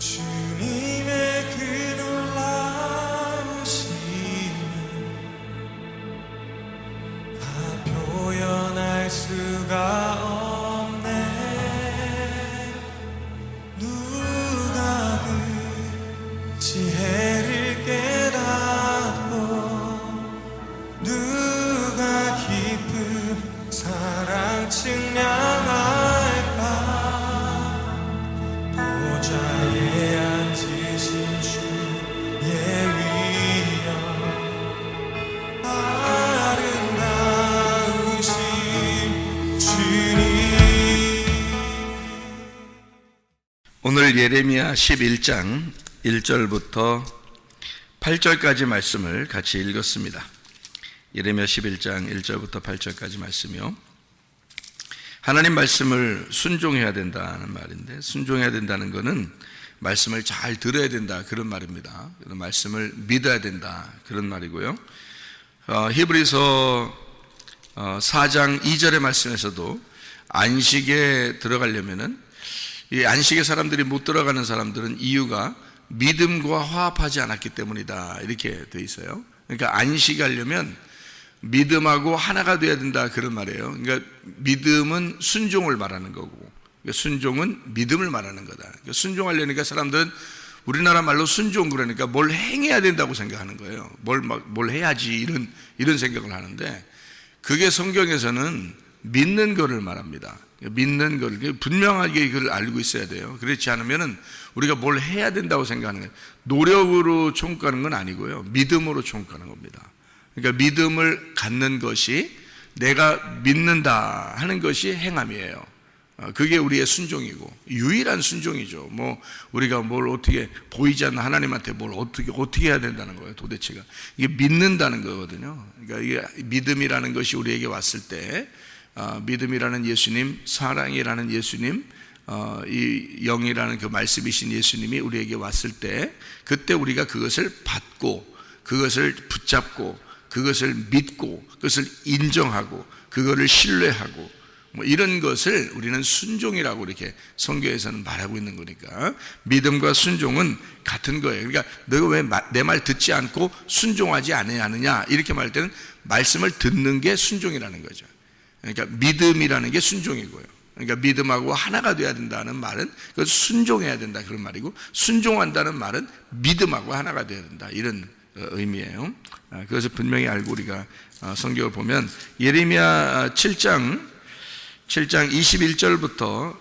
주님의 그 놀라우심은 다 표현할 수가 없네. 누가 그 지혜를 깨닫고 누가 깊은 사랑 측량할까. 보좌에 앉으신 주의 위엄 아름다우신 주님. 오늘 예레미야 11장 1절부터 8절까지 말씀을 같이 읽었습니다. 예레미야 11장 1절부터 8절까지 말씀이요, 하나님 말씀을 순종해야 된다는 말인데, 순종해야 된다는 것은 말씀을 잘 들어야 된다 그런 말입니다. 말씀을 믿어야 된다 그런 말이고요. 히브리서 4장 2절의 말씀에서도 안식에 들어가려면은, 이 안식에 사람들이 못 들어가는 사람들은 이유가 믿음과 화합하지 않았기 때문이다 이렇게 돼 있어요. 그러니까 안식하려면 믿음하고 하나가 돼야 된다 그런 말이에요. 그러니까 믿음은 순종을 말하는 거고, 순종은 믿음을 말하는 거다. 그러니까 순종하려니까 사람들은 우리나라 말로 순종 그러니까 뭘 행해야 된다고 생각하는 거예요. 뭘 해야지 이런 생각을 하는데, 그게 성경에서는 믿는 거를 말합니다. 믿는 거를 분명하게 이걸 알고 있어야 돼요. 그렇지 않으면은 우리가 뭘 해야 된다고 생각하는 거예요. 노력으로 총가는 건 아니고요, 믿음으로 총가는 겁니다. 그러니까 믿음을 갖는 것이, 내가 믿는다 하는 것이 행함이에요. 그게 우리의 순종이고 유일한 순종이죠. 우리가 뭘 어떻게 보이지 않는 하나님한테 뭘 어떻게 해야 된다는 거예요. 도대체가 이게 믿는다는 거거든요. 그러니까 이게 믿음이라는 것이 우리에게 왔을 때, 믿음이라는 예수님, 사랑이라는 예수님, 이 영이라는 그 말씀이신 예수님이 우리에게 왔을 때, 그때 우리가 그것을 받고, 그것을 붙잡고, 그것을 믿고, 그것을 인정하고, 그것을 신뢰하고, 이런 것을 우리는 순종이라고 이렇게 성경에서는 말하고 있는 거니까, 믿음과 순종은 같은 거예요. 그러니까 너가 왜 내 말 듣지 않고 순종하지 않느냐 이렇게 말할 때는 말씀을 듣는 게 순종이라는 거죠. 그러니까 믿음이라는 게 순종이고요. 그러니까 믿음하고 하나가 돼야 된다는 말은 그것을 순종해야 된다 그런 말이고, 순종한다는 말은 믿음하고 하나가 돼야 된다 이런 의미예요. 그것을 분명히 알고 우리가 성경을 보면, 예레미야 7장 21절부터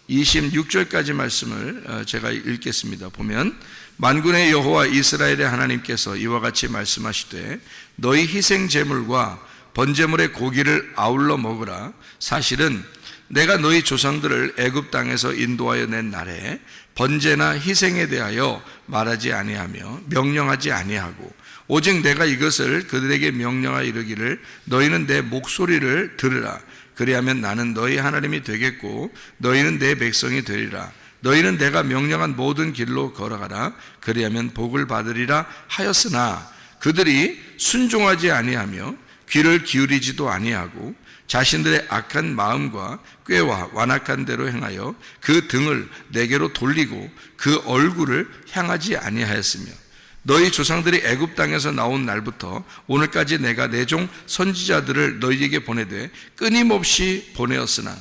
26절까지 말씀을 제가 읽겠습니다. 보면, 만군의 여호와 이스라엘의 하나님께서 이와 같이 말씀하시되, 너희 희생 제물과 번제물의 고기를 아울러 먹으라. 사실은 내가 너희 조상들을 애굽 땅에서 인도하여 낸 날에 번제나 희생에 대하여 말하지 아니하며 명령하지 아니하고, 오직 내가 이것을 그들에게 명령하여 이르기를, 너희는 내 목소리를 들으라. 그리하면 나는 너희 하나님이 되겠고 너희는 내 백성이 되리라. 너희는 내가 명령한 모든 길로 걸어가라. 그리하면 복을 받으리라 하였으나, 그들이 순종하지 아니하며 귀를 기울이지도 아니하고 자신들의 악한 마음과 꾀와 완악한 대로 행하여 그 등을 내게로 돌리고 그 얼굴을 향하지 아니하였으며, 너희 조상들이 애굽 땅에서 나온 날부터 오늘까지 내가 내 종 선지자들을 너희에게 보내되 끊임없이 보내었으나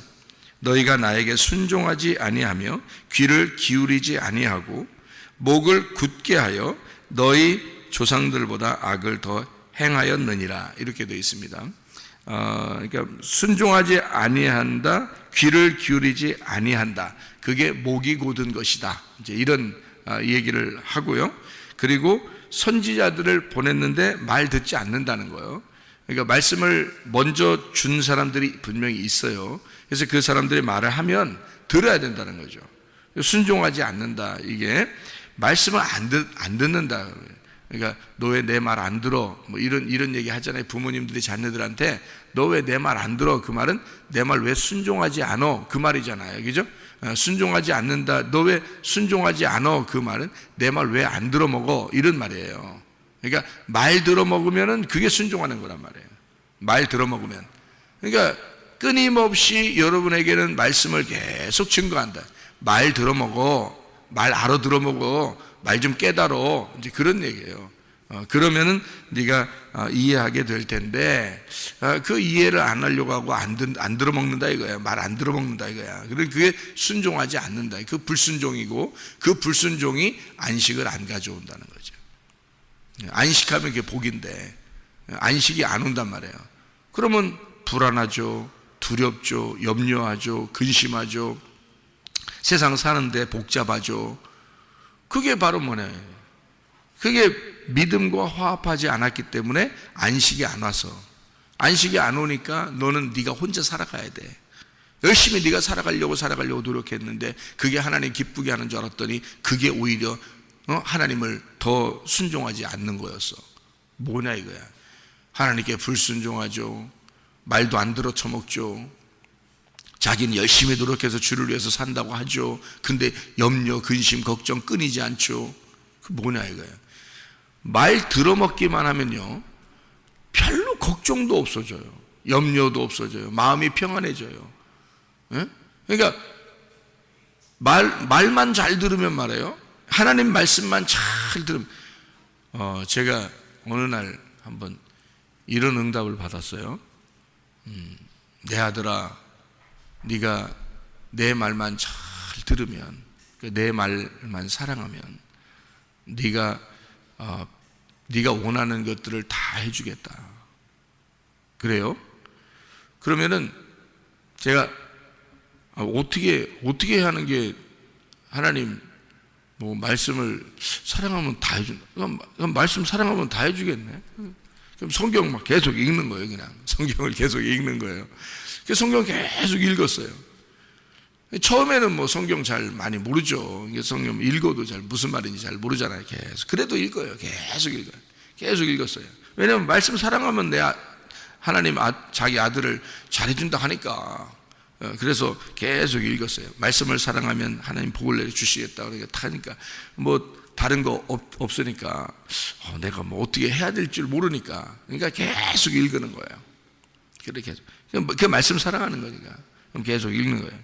너희가 나에게 순종하지 아니하며 귀를 기울이지 아니하고 목을 굳게 하여 너희 조상들보다 악을 더 행하였느니라 이렇게 되어 있습니다. 그러니까 순종하지 아니한다, 귀를 기울이지 아니한다, 그게 목이 곧은 것이다, 이제 이런 얘기를 하고요. 그리고 선지자들을 보냈는데 말 듣지 않는다는 거예요. 그러니까 말씀을 먼저 준 사람들이 분명히 있어요. 그래서 그 사람들이 말을 하면 들어야 된다는 거죠. 순종하지 않는다, 이게 말씀을 안 듣는다. 그러니까 너 왜 내 말 안 들어? 이런 얘기 하잖아요. 부모님들이 자녀들한테 너 왜 내 말 안 들어? 그 말은 내 말 왜 순종하지 않어? 그 말이잖아요. 그죠? 순종하지 않는다. 너 왜 순종하지 않어? 그 말은 내 말 왜 안 들어 먹어? 이런 말이에요. 그러니까 말 들어 먹으면은 그게 순종하는 거란 말이에요. 말 들어 먹으면. 그러니까 끊임없이 여러분에게는 말씀을 계속 증거한다. 말 들어 먹어. 말 알아들어 먹어. 말 좀 깨달어. 이제 그런 얘기예요. 그러면은 네가 이해하게 될 텐데 그 이해를 안 하려고 하고 안 들어먹는다 이거야. 말 안 들어먹는다 이거야. 그래 그게 순종하지 않는다. 그 불순종이고 그 불순종이 안식을 안 가져온다는 거죠. 안식하면 그게 복인데 안식이 안 온단 말이에요. 그러면 불안하죠, 두렵죠, 염려하죠, 근심하죠, 세상 사는데 복잡하죠. 그게 바로 뭐냐, 그게 믿음과 화합하지 않았기 때문에 안식이 안 와서, 안식이 안 오니까 너는 네가 혼자 살아가야 돼. 열심히 네가 살아가려고 노력했는데 그게 하나님 기쁘게 하는 줄 알았더니 그게 오히려 하나님을 더 순종하지 않는 거였어. 뭐냐 이거야. 하나님께 불순종하죠. 말도 안 들어 처먹죠. 자기는 열심히 노력해서 주를 위해서 산다고 하죠. 근데 염려, 근심, 걱정 끊이지 않죠. 그 뭐냐 이거야. 말 들어먹기만 하면요, 별로 걱정도 없어져요. 염려도 없어져요. 마음이 평안해져요. 예? 그러니까 말만 잘 들으면 말이에요. 하나님 말씀만 잘 들으면, 제가 어느 날 한번 이런 응답을 받았어요. 내 아들아, 네가 내 말만 잘 들으면, 내 말만 사랑하면 네가 원하는 것들을 다 해주겠다. 그래요? 그러면은 제가 어떻게 하는 게, 하나님 뭐 말씀을 사랑하면 다 해준다. 그럼 말씀 사랑하면 다 해주겠네. 그럼 성경 막 계속 읽는 거예요. 그냥 성경을 계속 읽는 거예요. 그 성경 계속 읽었어요. 처음에는 뭐 성경 잘 많이 모르죠. 성경 읽어도 잘 무슨 말인지 잘 모르잖아요. 계속 그래도 읽어요. 계속 읽었어요. 왜냐하면 말씀 사랑하면 하나님 자기 아들을 잘해준다 하니까. 그래서 계속 읽었어요. 말씀을 사랑하면 하나님 복을 내려 주시겠다 하니까 뭐 다른 거 없으니까 내가 뭐 어떻게 해야 될 줄 모르니까, 그러니까 계속 읽는 거예요. 그렇게 해서 그 말씀 사랑하는 거니까 그럼 계속 읽는 거예요.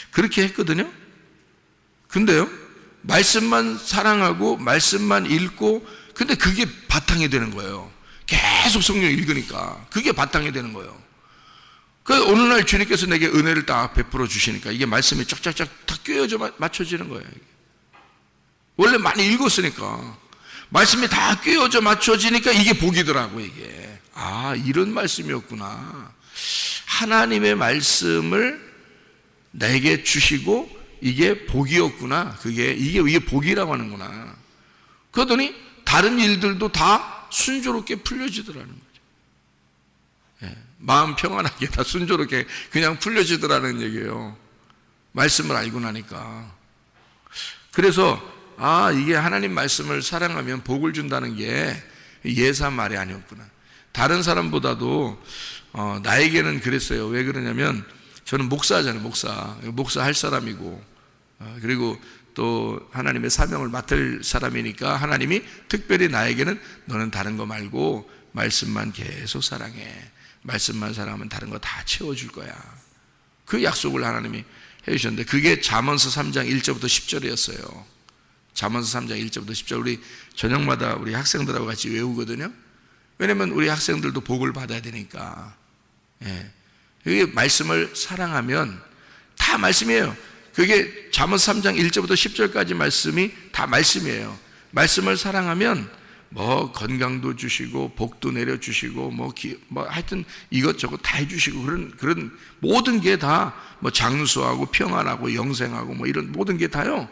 그렇게 했거든요. 근데요, 말씀만 사랑하고 말씀만 읽고, 근데 그게 바탕이 되는 거예요. 계속 성경 읽으니까 그게 바탕이 되는 거예요. 그 어느 날 주님께서 내게 은혜를 딱 베풀어 주시니까 이게 말씀이 쫙쫙쫙 다 꿰어져 맞춰지는 거예요. 원래 많이 읽었으니까 말씀이 다 꿰어져 맞춰지니까 이게 복이더라고. 이게 이런 말씀이었구나. 하나님의 말씀을 내게 주시고 이게 복이었구나. 이게 복이라고 하는구나. 그러더니 다른 일들도 다 순조롭게 풀려지더라는 거죠. 마음 평안하게 다 순조롭게 그냥 풀려지더라는 얘기예요. 말씀을 알고 나니까. 그래서 이게 하나님 말씀을 사랑하면 복을 준다는 게 예사 말이 아니었구나. 다른 사람보다도 나에게는 그랬어요. 왜 그러냐면 저는 목사잖아요. 목사 할 사람이고, 그리고 또 하나님의 사명을 맡을 사람이니까 하나님이 특별히 나에게는 너는 다른 거 말고 말씀만 계속 사랑해. 말씀만 사랑하면 다른 거 다 채워줄 거야. 그 약속을 하나님이 해주셨는데 그게 잠언서 3장 1절부터 10절이었어요. 잠언서 3장 1절부터 10절 우리 저녁마다 우리 학생들하고 같이 외우거든요. 왜냐면 우리 학생들도 복을 받아야 되니까. 그게 말씀을 사랑하면 다 말씀이에요. 그게 잠언서 3장 1절부터 10절까지 말씀이 다 말씀이에요. 말씀을 사랑하면 뭐 건강도 주시고 복도 내려주시고 뭐 하여튼 이것저것 다 해주시고 그런 모든 게 다 뭐 장수하고 평안하고 영생하고 뭐 이런 모든 게 다요.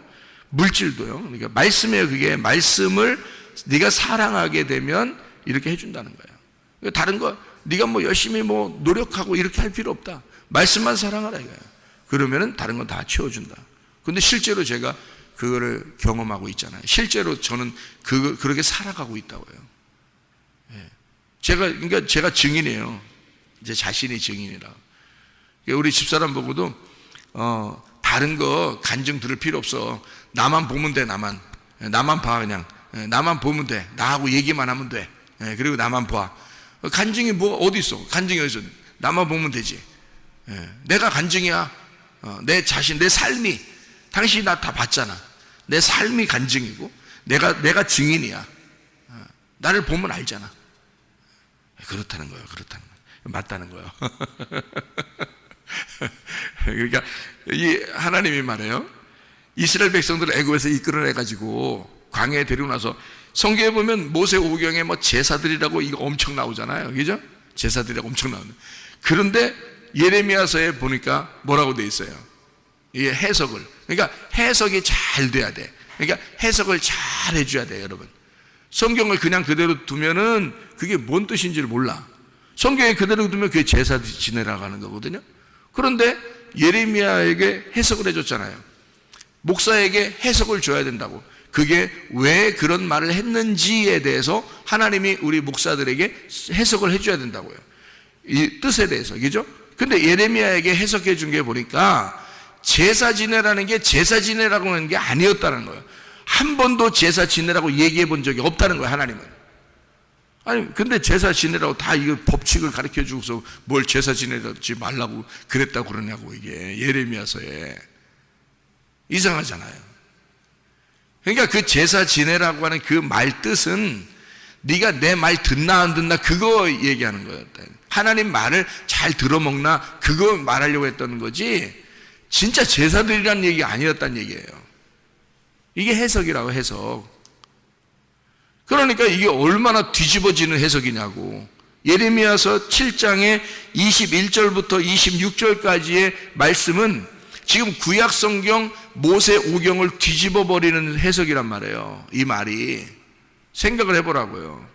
물질도요. 그러니까 말씀이에요. 그게 말씀을 네가 사랑하게 되면 이렇게 해준다는 거예요. 다른 거 네가 뭐 열심히 뭐 노력하고 이렇게 할 필요 없다. 말씀만 사랑하라 이거예요. 그러면은 다른 건 다 채워준다. 근데 실제로 제가 그거를 경험하고 있잖아요. 실제로 저는 그렇게 살아가고 있다고요. 그러니까 제가 증인이에요. 제 자신이 증인이라. 우리 집사람 보고도 다른 거 간증 들을 필요 없어. 나만 보면 돼. 나만 봐. 그냥 나만 보면 돼. 나하고 얘기만 하면 돼. 그리고 나만 봐. 간증이 뭐 어디 있어? 간증이 어디 있어? 나만 보면 되지. 내가 간증이야. 내 자신, 내 삶이 당신이 나 다 봤잖아. 내 삶이 간증이고 내가 증인이야. 나를 보면 알잖아. 그렇다는 거예요. 맞다는 거예요. 그러니까 이 하나님이 말해요. 이스라엘 백성들을 애굽에서 이끌어내 가지고 광야에 데리고 나서 성경에 보면 모세오경에 뭐 제사들이라고 이거 엄청 나오잖아요. 그죠? 제사들이라고 엄청 나오는데, 그런데 예레미야서에 보니까 뭐라고 돼 있어요? 이 해석을, 그러니까 해석이 잘 돼야 돼. 그러니까 해석을 잘 해줘야 돼요, 여러분. 성경을 그냥 그대로 두면은 그게 뭔 뜻인지를 몰라. 성경에 그대로 두면 그게 제사 지내라고 하는 거거든요. 그런데 예레미야에게 해석을 해줬잖아요. 목사에게 해석을 줘야 된다고. 그게 왜 그런 말을 했는지에 대해서 하나님이 우리 목사들에게 해석을 해줘야 된다고요. 이 뜻에 대해서, 그죠? 근데 예레미야에게 해석해 준 게 보니까 제사 지내라는 게 제사 지내라고 하는 게 아니었다는 거예요. 한 번도 제사 지내라고 얘기해 본 적이 없다는 거예요, 하나님은. 아니, 근데 제사 지내라고 다 이거 법칙을 가르쳐 주고서 뭘 제사 지내지 말라고 그랬다고 그러냐고, 이게 예레미야서에. 이상하잖아요. 그러니까 그 제사 지내라고 하는 그 말 뜻은 네가 내 말 듣나 안 듣나 그거 얘기하는 거였다. 하나님 말을 잘 들어먹나 그거 말하려고 했던 거지, 진짜 제사들이라는 얘기 아니었다는 얘기예요. 이게 해석이라고, 해석. 그러니까 이게 얼마나 뒤집어지는 해석이냐고. 예레미야서 7장의 21절부터 26절까지의 말씀은 지금 구약 성경 모세오경을 뒤집어 버리는 해석이란 말이에요. 이 말이. 생각을 해보라고요.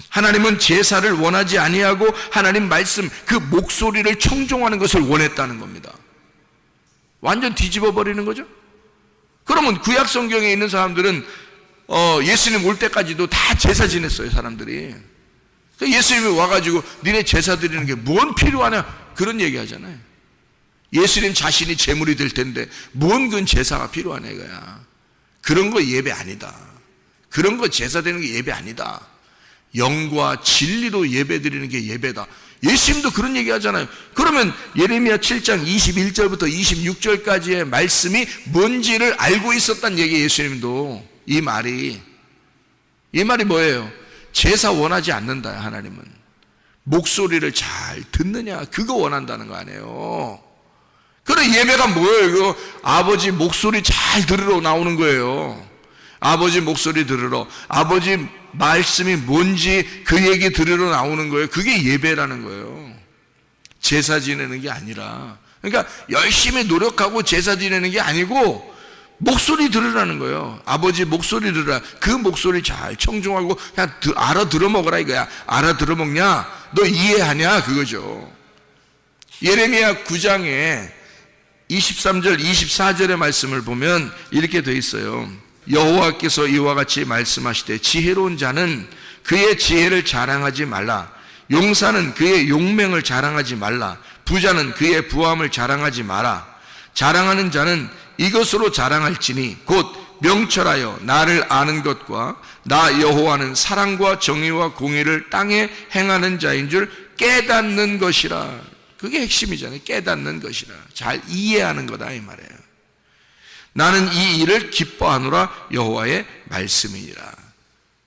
하나님은 제사를 원하지 아니하고 하나님 말씀, 그 목소리를 청종하는 것을 원했다는 겁니다. 완전 뒤집어 버리는 거죠. 그러면 구약 성경에 있는 사람들은 예수님 올 때까지도 다 제사 지냈어요, 사람들이. 예수님이 와가지고 니네 제사 드리는 게 뭔 필요하냐 그런 얘기 하잖아요. 예수님 자신이 제물이 될 텐데 뭔 그 제사가 필요하냐 이거야. 그런 거 예배 아니다. 그런 거 제사 드리는 게 예배 아니다. 영과 진리로 예배 드리는 게 예배다. 예수님도 그런 얘기 하잖아요. 그러면 예레미야 7장 21절부터 26절까지의 말씀이 뭔지를 알고 있었단 얘기예요, 예수님도. 이 말이 뭐예요? 제사 원하지 않는다, 하나님은. 목소리를 잘 듣느냐, 그거 원한다는 거 아니에요. 그래, 예배가 뭐예요? 이거 아버지 목소리 잘 들으러 나오는 거예요. 아버지 목소리 들으러, 아버지 말씀이 뭔지 그 얘기 들으러 나오는 거예요. 그게 예배라는 거예요. 제사 지내는 게 아니라. 그러니까 열심히 노력하고 제사 지내는 게 아니고 목소리 들으라는 거예요. 아버지 목소리 들으라. 그 목소리 잘 청중하고 그냥 알아들어 먹으라 이거야. 알아들어 먹냐? 너 이해하냐? 그거죠. 예레미야 9장에 23절 24절의 말씀을 보면 이렇게 돼 있어요. 여호와께서 이와 같이 말씀하시되 지혜로운 자는 그의 지혜를 자랑하지 말라. 용사는 그의 용맹을 자랑하지 말라. 부자는 그의 부함을 자랑하지 마라. 자랑하는 자는 이것으로 자랑할지니 곧 명철하여 나를 아는 것과 나 여호와는 사랑과 정의와 공의를 땅에 행하는 자인 줄 깨닫는 것이라. 그게 핵심이잖아요. 깨닫는 것이라. 잘 이해하는 거다 이 말이에요. 나는 이 일을 기뻐하노라. 여호와의 말씀이니라.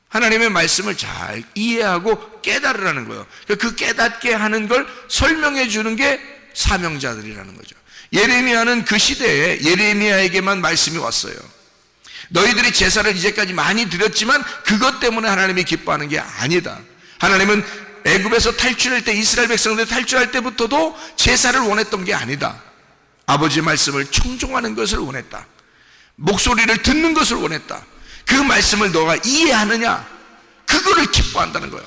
하나님의 말씀을 잘 이해하고 깨달으라는 거예요. 그 깨닫게 하는 걸 설명해 주는 게 사명자들이라는 거죠. 예레미야는 그 시대에 예레미야에게만 말씀이 왔어요. 너희들이 제사를 이제까지 많이 드렸지만 그것 때문에 하나님이 기뻐하는 게 아니다. 하나님은 애굽에서 탈출할 때, 이스라엘 백성들이 탈출할 때부터도 제사를 원했던 게 아니다. 아버지 말씀을 청종하는 것을 원했다. 목소리를 듣는 것을 원했다. 그 말씀을 너가 이해하느냐? 그거를 기뻐한다는 거예요.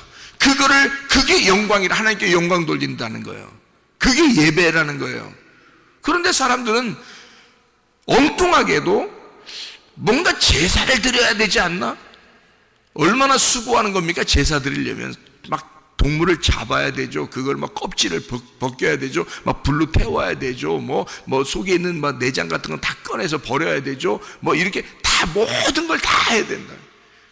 그게 영광이라. 하나님께 영광 돌린다는 거예요. 그게 예배라는 거예요. 그런데 사람들은 엉뚱하게도 뭔가 제사를 드려야 되지 않나? 얼마나 수고하는 겁니까? 제사 드리려면 막 동물을 잡아야 되죠. 그걸 막 껍질을 벗겨야 되죠. 막 불로 태워야 되죠. 뭐 속에 있는 막 내장 같은 건 다 꺼내서 버려야 되죠. 뭐 이렇게 다 모든 걸 다 해야 된다.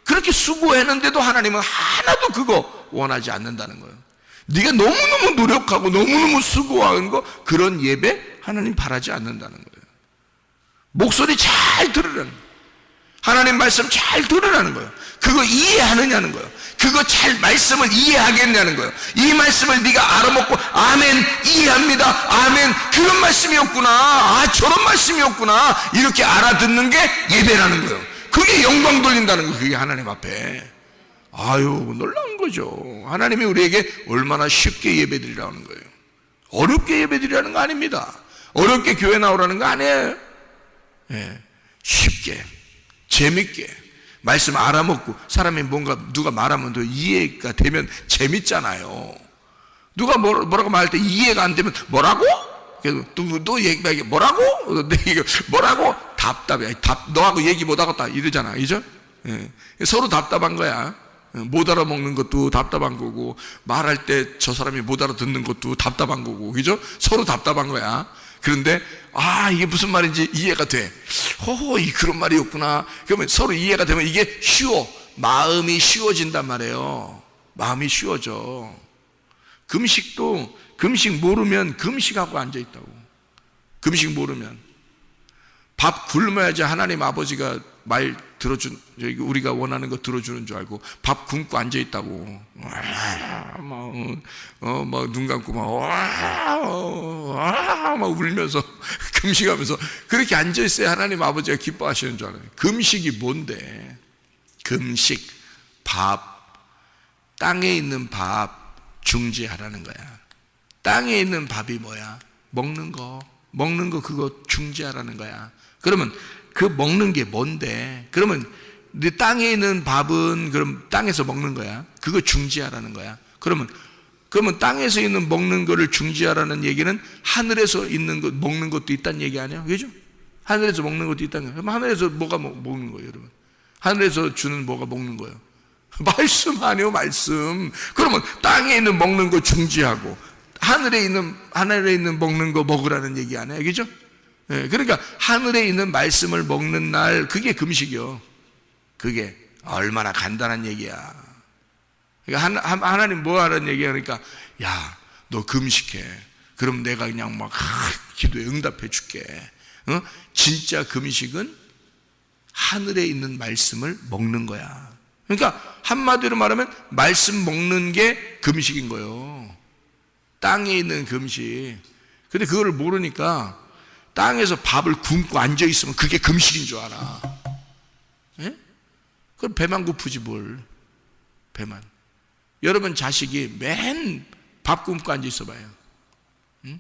그렇게 수고했는데도 하나님은 하나도 그거 원하지 않는다는 거예요. 네가 너무너무 노력하고 너무너무 수고하는 거, 그런 예배 하나님 바라지 않는다는 거예요. 목소리 잘 들으라는 거예요. 하나님 말씀 잘 들으라는 거예요. 그거 이해하느냐는 거예요. 그거 잘 말씀을 이해하겠냐는 거예요. 이 말씀을 네가 알아먹고 아멘 이해합니다, 아멘 그런 말씀이었구나, 아 저런 말씀이었구나, 이렇게 알아듣는 게 예배라는 거예요. 그게 영광 돌린다는 거예요. 그게 하나님 앞에. 아유 놀라운 거죠. 하나님이 우리에게 얼마나 쉽게 예배드리라는 거예요. 어렵게 예배드리라는 거 아닙니다. 어렵게 교회 나오라는 거 아니에요. 예, 쉽게 재밌게 말씀 알아먹고, 사람이 뭔가 누가 말하면 또 이해가 되면 재밌잖아요. 누가 뭐라고 말할 때 이해가 안 되면 뭐라고? 또 얘기 뭐라고? 내 얘기 뭐라고? 답답해. 너하고 얘기 못 하겠다 이러잖아, 그죠? 예. 서로 답답한 거야. 못 알아먹는 것도 답답한 거고, 말할 때 저 사람이 못 알아듣는 것도 답답한 거고, 그죠? 서로 답답한 거야. 그런데 이게 무슨 말인지 이해가 돼. 그런 말이었구나. 그러면 서로 이해가 되면 이게 쉬워. 마음이 쉬워진단 말이에요. 마음이 쉬워져. 금식도 금식 모르면 금식하고 앉아있다고. 금식 모르면 밥 굶어야지 하나님 아버지가 말 들어준, 우리가 원하는 거 들어주는 줄 알고 밥 굶고 앉아있다고. 막 눈 감고 막 울면서 금식하면서 그렇게 앉아있어야 하나님 아버지가 기뻐하시는 줄 알아요. 금식이 뭔데? 금식, 밥, 땅에 있는 밥 중지하라는 거야. 땅에 있는 밥이 뭐야? 먹는 거 그거 중지하라는 거야. 그러면 그 먹는 게 뭔데? 그러면 네 땅에 있는 밥은 그럼 땅에서 먹는 거야. 그거 중지하라는 거야. 그러면 땅에서 있는 먹는 거를 중지하라는 얘기는 하늘에서 있는 것 먹는 것도 있다는 얘기 아니야? 그죠? 하늘에서 먹는 것도 있다는 거야. 그럼 하늘에서 뭐가 먹는 거예요, 여러분? 하늘에서 주는 뭐가 먹는 거예요? 말씀 아니요, 말씀. 그러면 땅에 있는 먹는 거 중지하고 하늘에 있는 먹는 거 먹으라는 얘기 아니야, 그죠? 예, 그러니까 하늘에 있는 말씀을 먹는 날, 그게 금식이요. 그게 얼마나 간단한 얘기야. 그러니까 하나님 뭐 하라는 얘기야? 그러니까 야, 너 금식해. 그럼 내가 그냥 막 기도에 응답해 줄게. 진짜 금식은 하늘에 있는 말씀을 먹는 거야. 그러니까 한마디로 말하면 말씀 먹는 게 금식인 거예요. 땅에 있는 금식. 근데 그거를 모르니까 땅에서 밥을 굶고 앉아있으면 그게 금식인 줄 알아. 예? 그럼 배만 고프지 뭘. 배만. 여러분 자식이 맨 밥 굶고 앉아있어 봐요. 응?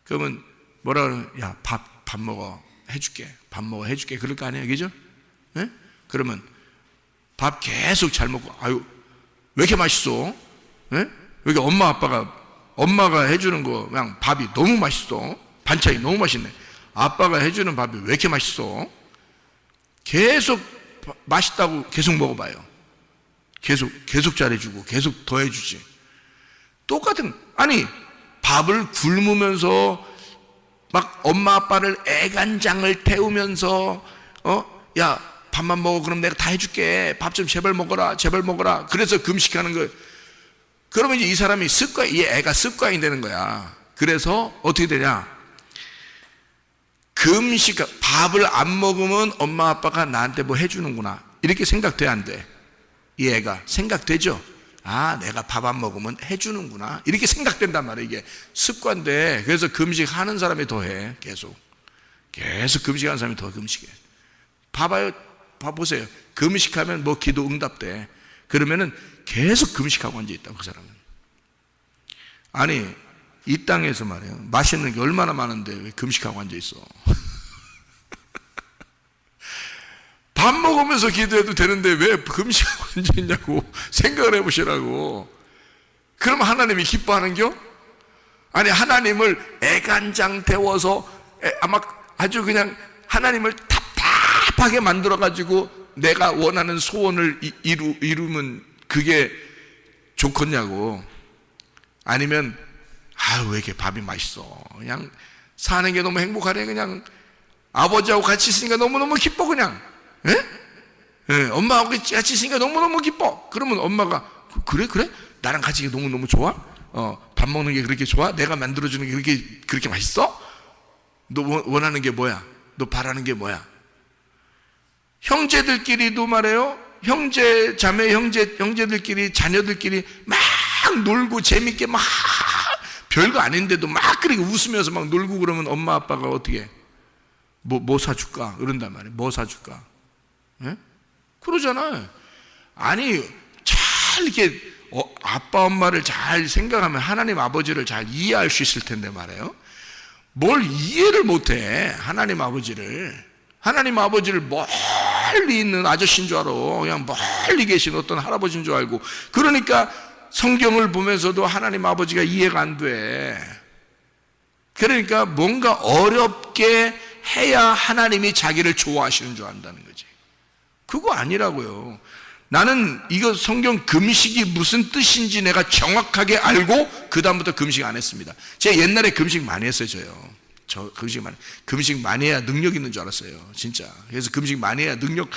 그러면 뭐라 그러면 야, 밥 먹어 해줄게. 밥 먹어 해줄게. 그럴 거 아니에요, 그죠? 예? 그러면 밥 계속 잘 먹고, 아유 왜 이렇게 맛있어? 예? 여기 엄마가 해주는 거 그냥 밥이 너무 맛있어. 반찬이 너무 맛있네. 아빠가 해주는 밥이 왜 이렇게 맛있어? 계속 맛있다고 계속 먹어봐요. 계속 잘해주고 계속 더 해주지. 똑같은, 아니 밥을 굶으면서 막 엄마 아빠를 애간장을 태우면서 야 밥만 먹어. 그럼 내가 다 해줄게. 밥 좀 제발 먹어라. 그래서 금식하는 거예요. 그러면 이제 이 사람이 이 애가 습관이 되는 거야. 그래서 어떻게 되냐? 금식, 밥을 안 먹으면 엄마 아빠가 나한테 뭐 해주는구나, 이렇게 생각돼야 안 돼? 이 애가 생각되죠? 아, 내가 밥 안 먹으면 해주는구나, 이렇게 생각된단 말이에요. 이게 습관돼. 그래서 금식하는 사람이 더 해. 계속 금식하는 사람이 더 금식해. 봐보세요. 금식하면 뭐 기도 응답돼. 그러면은 계속 금식하고 앉아있다고, 그 사람은. 아니 이 땅에서 말이에요, 맛있는 게 얼마나 많은데 왜 금식하고 앉아있어? 밥 먹으면서 기도해도 되는데 왜 금식하고 앉아있냐고 생각을 해보시라고. 그럼 하나님이 기뻐하는겨? 아니 하나님을 애간장 태워서 아마 아주 그냥 하나님을 답답하게 만들어가지고 내가 원하는 소원을 이루면 그게 좋겠냐고. 아니면 왜 이렇게 밥이 맛있어, 그냥 사는 게 너무 행복하네, 그냥 아버지하고 같이 있으니까 너무너무 기뻐, 그냥. 예? 엄마하고 같이 있으니까 너무너무 기뻐. 그러면 엄마가 그래? 나랑 같이 너무너무 좋아? 밥 먹는 게 그렇게 좋아? 내가 만들어주는 게 그렇게 맛있어? 너 원하는 게 뭐야? 너 바라는 게 뭐야? 형제들끼리도 말해요. 형제, 자매, 형제들끼리, 자녀들끼리 막 놀고 재밌게 막 별거 아닌데도 막 그렇게 웃으면서 막 놀고 그러면 엄마 아빠가 어떻게 뭐 사줄까? 그런단 말이에요. 뭐 사줄까? 예? 그러잖아요. 아니, 잘 이렇게 아빠 엄마를 잘 생각하면 하나님 아버지를 잘 이해할 수 있을 텐데 말이에요. 뭘 이해를 못해. 하나님 아버지를 멀리 있는 아저씨인 줄 알아. 그냥 멀리 계신 어떤 할아버지인 줄 알고. 그러니까 성경을 보면서도 하나님 아버지가 이해가 안 돼. 그러니까 뭔가 어렵게 해야 하나님이 자기를 좋아하시는 줄 안다는 거지. 그거 아니라고요. 나는 이거 성경 금식이 무슨 뜻인지 내가 정확하게 알고 그 다음부터 금식 안 했습니다. 제가 옛날에 금식 많이 했어요. 저 금식 많이 해야 능력 있는 줄 알았어요. 진짜. 그래서 금식 많이 해야 능력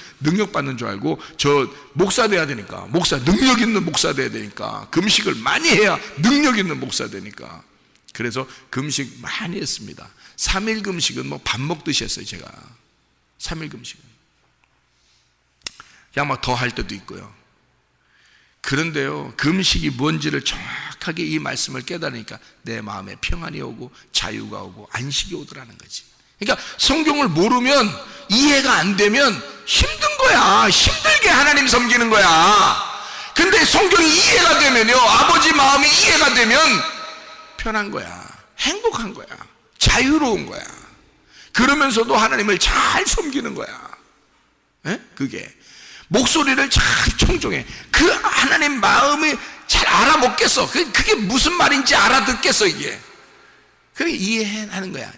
받는 줄 알고, 저 목사 돼야 되니까, 능력 있는 목사 돼야 되니까, 금식을 많이 해야 능력 있는 목사 되니까. 그래서 금식 많이 했습니다. 3일 금식은 뭐 밥 먹듯이 했어요. 제가 3일 금식은 그냥 막 더 할 때도 있고요. 그런데요, 금식이 뭔지를 정확하게 이 말씀을 깨달으니까 내 마음에 평안이 오고 자유가 오고 안식이 오더라는 거지. 그러니까 성경을 모르면, 이해가 안 되면 힘든 거야. 힘들게 하나님 섬기는 거야. 근데 성경이 이해가 되면요, 아버지 마음이 이해가 되면 편한 거야. 행복한 거야. 자유로운 거야. 그러면서도 하나님을 잘 섬기는 거야. 에? 그게 목소리를 잘 청종해. 그 하나님 마음이 잘 알아먹겠어. 그게 무슨 말인지 알아듣겠어. 이게 그게 이해하는 거야.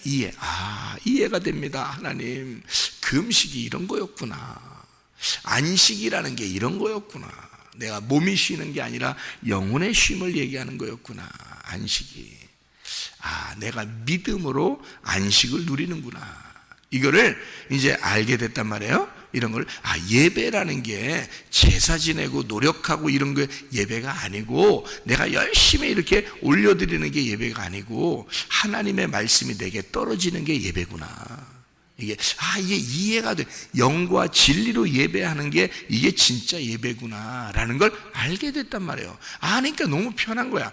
이해가 됩니다. 하나님, 금식이 이런 거였구나. 안식이라는 게 이런 거였구나. 내가 몸이 쉬는 게 아니라 영혼의 쉼을 얘기하는 거였구나. 안식이. 내가 믿음으로 안식을 누리는구나. 이거를 이제 알게 됐단 말이에요. 이런 걸, 예배라는 게 제사 지내고 노력하고 이런 게 예배가 아니고, 내가 열심히 이렇게 올려드리는 게 예배가 아니고, 하나님의 말씀이 내게 떨어지는 게 예배구나. 이게 이해가 돼. 영과 진리로 예배하는 게 이게 진짜 예배구나 라는 걸 알게 됐단 말이에요. 그러니까 너무 편한 거야.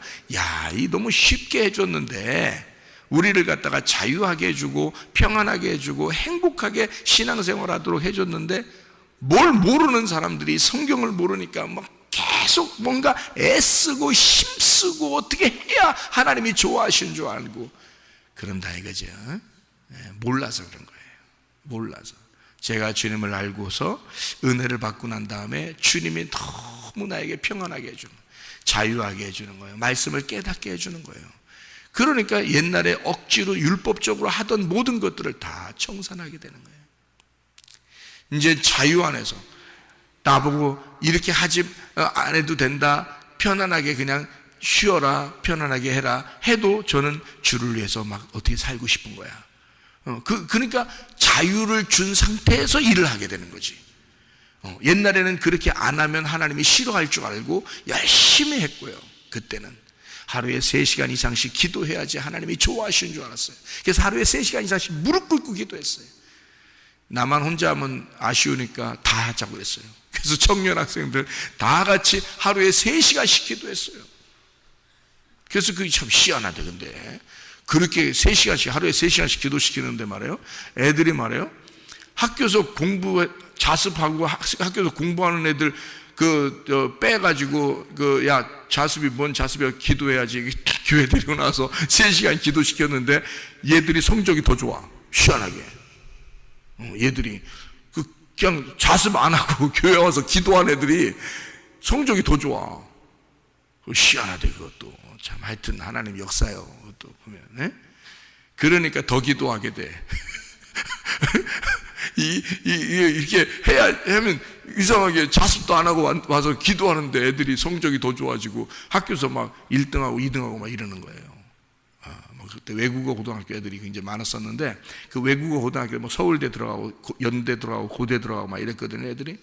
이 너무 쉽게 해줬는데, 우리를 갖다가 자유하게 해주고 평안하게 해주고 행복하게 신앙생활 하도록 해줬는데, 뭘 모르는 사람들이 성경을 모르니까 막 계속 뭔가 애쓰고 힘쓰고 어떻게 해야 하나님이 좋아하시는 줄 알고 그런다 이거죠. 몰라서 그런 거예요. 몰라서. 제가 주님을 알고서 은혜를 받고 난 다음에 주님이 너무 나에게 평안하게 해주는 거예요. 자유하게 해주는 거예요. 말씀을 깨닫게 해주는 거예요. 그러니까 옛날에 억지로 율법적으로 하던 모든 것들을 다 청산하게 되는 거예요. 이제 자유 안에서 나보고 이렇게 하지 안 해도 된다, 편안하게 그냥 쉬어라, 편안하게 해라 해도 저는 주를 위해서 막 어떻게 살고 싶은 거야. 그러니까 자유를 준 상태에서 일을 하게 되는 거지. 옛날에는 그렇게 안 하면 하나님이 싫어할 줄 알고 열심히 했고요. 그때는 하루에 3시간 이상씩 기도해야지 하나님이 좋아하시는 줄 알았어요. 그래서 하루에 3시간 이상씩 무릎 꿇고 기도했어요. 나만 혼자 하면 아쉬우니까 다 하자고 그랬어요. 그래서 청년 학생들 다 같이 하루에 3시간씩 기도했어요. 그래서 그게 참 희한하대. 근데 그렇게 3시간씩, 하루에 3시간씩 기도시키는데 말이에요, 애들이 말이에요, 학교에서 자습하고 학교에서 공부하는 애들 빼가지고 자습이 뭔 자습이야, 기도해야지 교회 데리고 나서 3시간 기도시켰는데 얘들이 성적이 더 좋아. 희한하게 얘들이 그냥 자습 안 하고 교회 와서 기도한 애들이 성적이 더 좋아. 희한하대. 그것도 참 하여튼 하나님 역사요. 그것도 보면. 그러니까 더 기도하게 돼. 이렇게 하면 이상하게 자습도 안 하고 와서 기도하는데 애들이 성적이 더 좋아지고 학교에서 막 1등하고 2등하고 막 이러는 거예요. 그때 외국어 고등학교 애들이 굉장히 많았었는데, 그 외국어 고등학교 뭐 서울대 들어가고 연대 들어가고 고대 들어가고 막 이랬거든요, 애들이.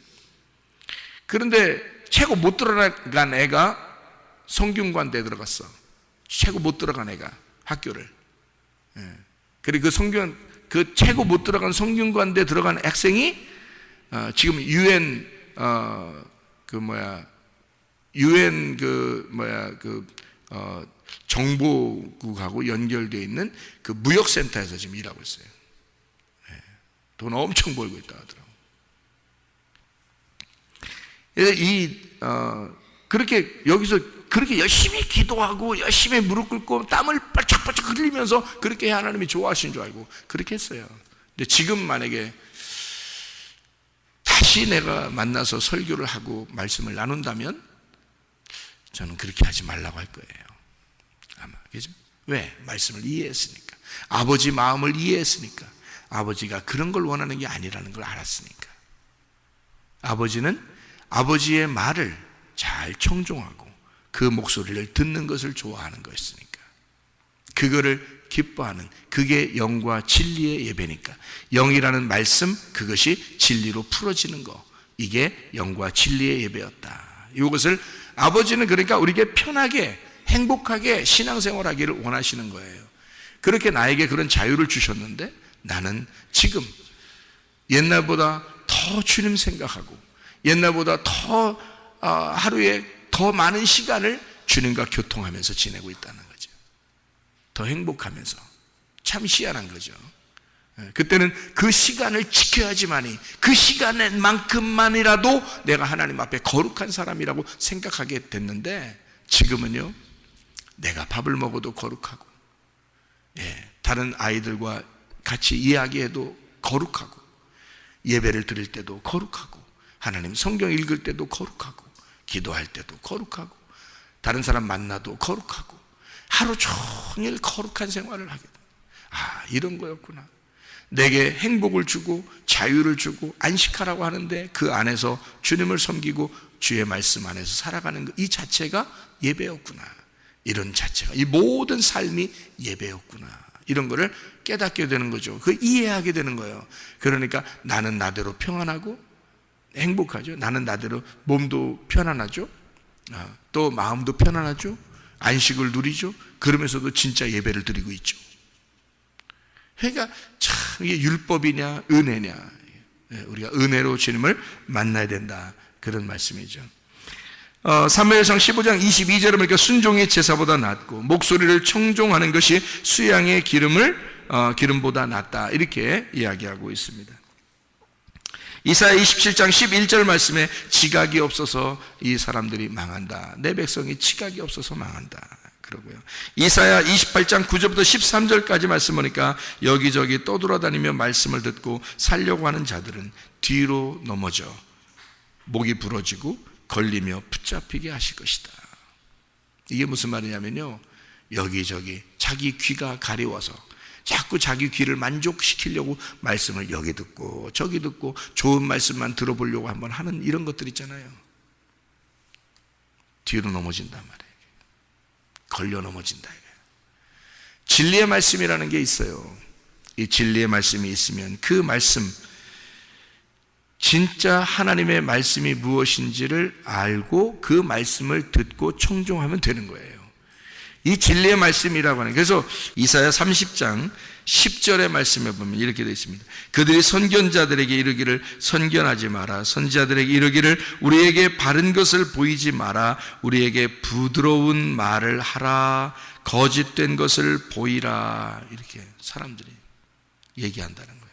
그런데 최고 못 들어간 애가 성균관대에 들어갔어. 최고 못 들어간 애가 학교를. 그리고 그 최고 못 들어간 성균관대에 들어간 학생이 지금 유엔 정보국하고 연결되어 있는 그 무역센터에서 지금 일하고 있어요. 돈 엄청 벌고 있다 하더라고요. 그렇게 여기서 그렇게 열심히 기도하고 열심히 무릎 꿇고 땀을 빨짝빨짝 흘리면서 그렇게 하나님이 좋아하시는 줄 알고 그렇게 했어요. 근데 지금 만약에 다시 내가 만나서 설교를 하고 말씀을 나눈다면 저는 그렇게 하지 말라고 할 거예요. 아마. 그죠? 왜? 말씀을 이해했으니까. 아버지 마음을 이해했으니까. 아버지가 그런 걸 원하는 게 아니라는 걸 알았으니까. 아버지는 아버지의 말을 잘 청종하고 그 목소리를 듣는 것을 좋아하는 것이니까. 그거를 기뻐하는, 그게 영과 진리의 예배니까. 영이라는 말씀, 그것이 진리로 풀어지는 거, 이게 영과 진리의 예배였다. 이것을 아버지는 그러니까 우리에게 편하게 행복하게 신앙생활하기를 원하시는 거예요. 그렇게 나에게 그런 자유를 주셨는데 나는 지금 옛날보다 더 주님 생각하고 옛날보다 더 하루에 더 많은 시간을 주님과 교통하면서 지내고 있다는 거죠. 더 행복하면서. 참 희한한 거죠. 그때는 그 시간을 지켜야지만이, 그 시간만큼만이라도 내가 하나님 앞에 거룩한 사람이라고 생각하게 됐는데 지금은요, 내가 밥을 먹어도 거룩하고, 다른 아이들과 같이 이야기해도 거룩하고, 예배를 드릴 때도 거룩하고, 하나님 성경 읽을 때도 거룩하고, 기도할 때도 거룩하고, 다른 사람 만나도 거룩하고, 하루 종일 거룩한 생활을 하게 됩니다. 아, 이런 거였구나. 내게 행복을 주고 자유를 주고 안식하라고 하는데 그 안에서 주님을 섬기고 주의 말씀 안에서 살아가는 것, 이 자체가 예배였구나. 이런 자체가, 이 모든 삶이 예배였구나. 이런 거를 깨닫게 되는 거죠. 그 이해하게 되는 거예요. 그러니까 나는 나대로 평안하고 행복하죠. 나는 나대로 몸도 편안하죠. 또 마음도 편안하죠. 안식을 누리죠. 그러면서도 진짜 예배를 드리고 있죠. 그러니까 참 이게 율법이냐 은혜냐, 우리가 은혜로 주님을 만나야 된다, 그런 말씀이죠. 사무엘상 15장 22절에 보니까 순종이 제사보다 낫고 목소리를 청종하는 것이 수양의 기름보다 낫다, 이렇게 이야기하고 있습니다. 이사야 27장 11절 말씀에 지각이 없어서 이 사람들이 망한다. 내 백성이 지각이 없어서 망한다. 그러고요. 이사야 28장 9절부터 13절까지 말씀 보니까 여기저기 떠돌아다니며 말씀을 듣고 살려고 하는 자들은 뒤로 넘어져 목이 부러지고 걸리며 붙잡히게 하실 것이다. 이게 무슨 말이냐면요, 여기저기 자기 귀가 가려워서 자꾸 자기 귀를 만족시키려고 말씀을 여기 듣고 저기 듣고 좋은 말씀만 들어보려고 한번 하는 이런 것들 있잖아요. 뒤로 넘어진단 말이에요. 걸려 넘어진다. 진리의 말씀이라는 게 있어요. 이 진리의 말씀이 있으면 그 말씀, 진짜 하나님의 말씀이 무엇인지를 알고 그 말씀을 듣고 청종하면 되는 거예요. 이 진리의 말씀이라고 하는, 그래서 이사야 30장 10절의 말씀에 보면 이렇게 되어 있습니다. 그들이 선견자들에게 이르기를 선견하지 마라. 선지자들에게 이르기를 우리에게 바른 것을 보이지 마라. 우리에게 부드러운 말을 하라. 거짓된 것을 보이라. 이렇게 사람들이 얘기한다는 거예요.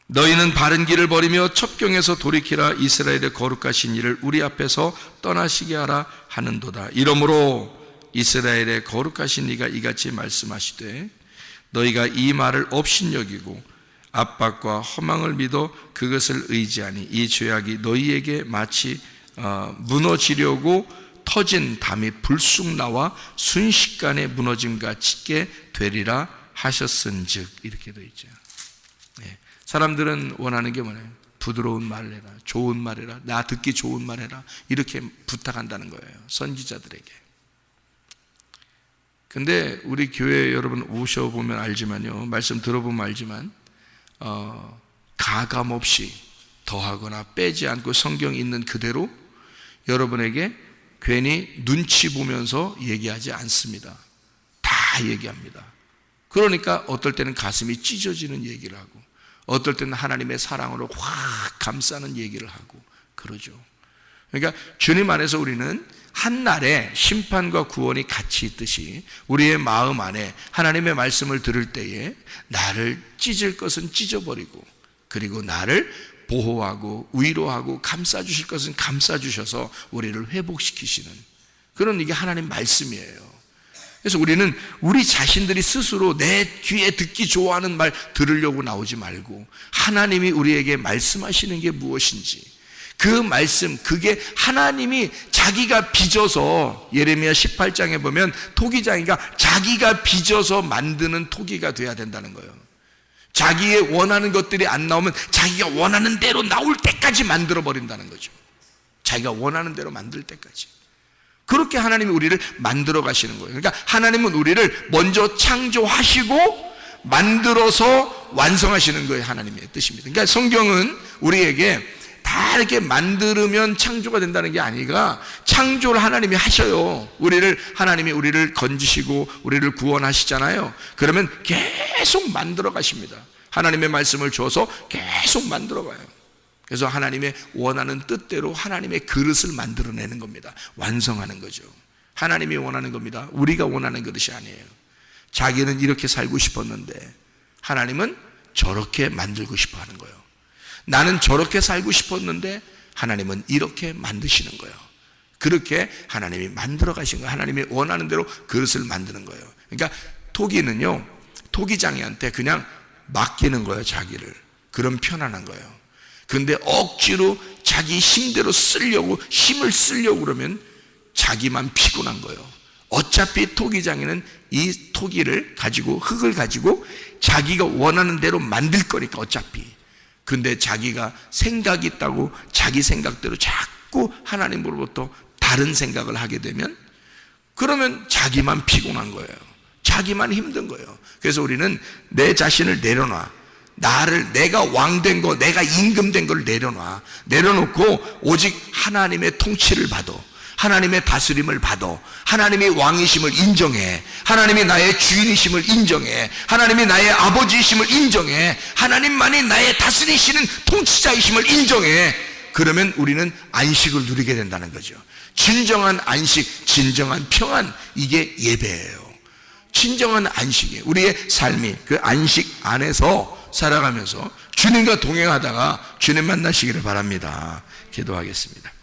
너희는 바른 길을 버리며 첩경에서 돌이키라. 이스라엘의 거룩하신 이를 우리 앞에서 떠나시게 하라 하는도다. 이러므로 이스라엘의 거룩하신 이가 이같이 말씀하시되 너희가 이 말을 업신여기고 압박과 허망을 믿어 그것을 의지하니 이 죄악이 너희에게 마치 무너지려고 터진 담이 불쑥 나와 순식간에 무너짐 같이 되리라 하셨은즉, 이렇게 되어 있죠. 사람들은 원하는 게 뭐냐면 부드러운 말을 해라, 좋은 말 해라, 나 듣기 좋은 말 해라, 이렇게 부탁한다는 거예요, 선지자들에게. 근데 우리 교회 여러분 오셔보면 알지만요, 말씀 들어보면 알지만 가감 없이 더하거나 빼지 않고 성경 있는 그대로 여러분에게 괜히 눈치 보면서 얘기하지 않습니다. 다 얘기합니다. 그러니까 어떨 때는 가슴이 찢어지는 얘기를 하고, 어떨 때는 하나님의 사랑으로 확 감싸는 얘기를 하고 그러죠. 그러니까 주님 안에서 우리는 한날에 심판과 구원이 같이 있듯이 우리의 마음 안에 하나님의 말씀을 들을 때에 나를 찢을 것은 찢어버리고 그리고 나를 보호하고 위로하고 감싸주실 것은 감싸주셔서 우리를 회복시키시는 그런 이게 하나님 말씀이에요. 그래서 우리는 우리 자신들이 스스로 내 귀에 듣기 좋아하는 말 들으려고 나오지 말고 하나님이 우리에게 말씀하시는 게 무엇인지 그 말씀, 그게 하나님이 자기가 빚어서 예레미야 18장에 보면 토기장이가 자기가 빚어서 만드는 토기가 돼야 된다는 거예요. 자기의 원하는 것들이 안 나오면 자기가 원하는 대로 나올 때까지 만들어 버린다는 거죠. 자기가 원하는 대로 만들 때까지. 그렇게 하나님이 우리를 만들어 가시는 거예요. 그러니까 하나님은 우리를 먼저 창조하시고 만들어서 완성하시는 거예요. 하나님의 뜻입니다. 그러니까 성경은 우리에게 다 이렇게 만들면 창조가 된다는 게 아니라 창조를 하나님이 하셔요. 하나님이 우리를 건지시고 우리를 구원하시잖아요. 그러면 계속 만들어 가십니다. 하나님의 말씀을 줘서 계속 만들어 가요. 그래서 하나님의 원하는 뜻대로 하나님의 그릇을 만들어내는 겁니다. 완성하는 거죠. 하나님이 원하는 겁니다. 우리가 원하는 그릇이 아니에요. 자기는 이렇게 살고 싶었는데 하나님은 저렇게 만들고 싶어 하는 거예요. 나는 저렇게 살고 싶었는데 하나님은 이렇게 만드시는 거예요. 그렇게 하나님이 만들어 가신 거예요. 하나님이 원하는 대로 그릇을 만드는 거예요. 그러니까 토기는요, 토기장이한테 그냥 맡기는 거예요. 자기를. 그럼 편안한 거예요. 그런데 억지로 자기 힘대로 쓰려고 힘을 쓰려고 그러면 자기만 피곤한 거예요. 어차피 토기장이는 이 토기를 가지고 흙을 가지고 자기가 원하는 대로 만들 거니까 어차피. 근데 자기가 생각이 있다고 자기 생각대로 자꾸 하나님으로부터 다른 생각을 하게 되면 그러면 자기만 피곤한 거예요. 자기만 힘든 거예요. 그래서 우리는 내 자신을 내려놔. 내가 왕된 거, 내가 임금된 걸 내려놔. 내려놓고 오직 하나님의 통치를 받아. 하나님의 다스림을 받아. 하나님이 왕이심을 인정해. 하나님이 나의 주인이심을 인정해. 하나님이 나의 아버지이심을 인정해. 하나님만이 나의 다스리시는 통치자이심을 인정해. 그러면 우리는 안식을 누리게 된다는 거죠. 진정한 안식, 진정한 평안, 이게 예배예요. 진정한 안식이에요. 우리의 삶이 그 안식 안에서 살아가면서 주님과 동행하다가 주님 만나시기를 바랍니다. 기도하겠습니다.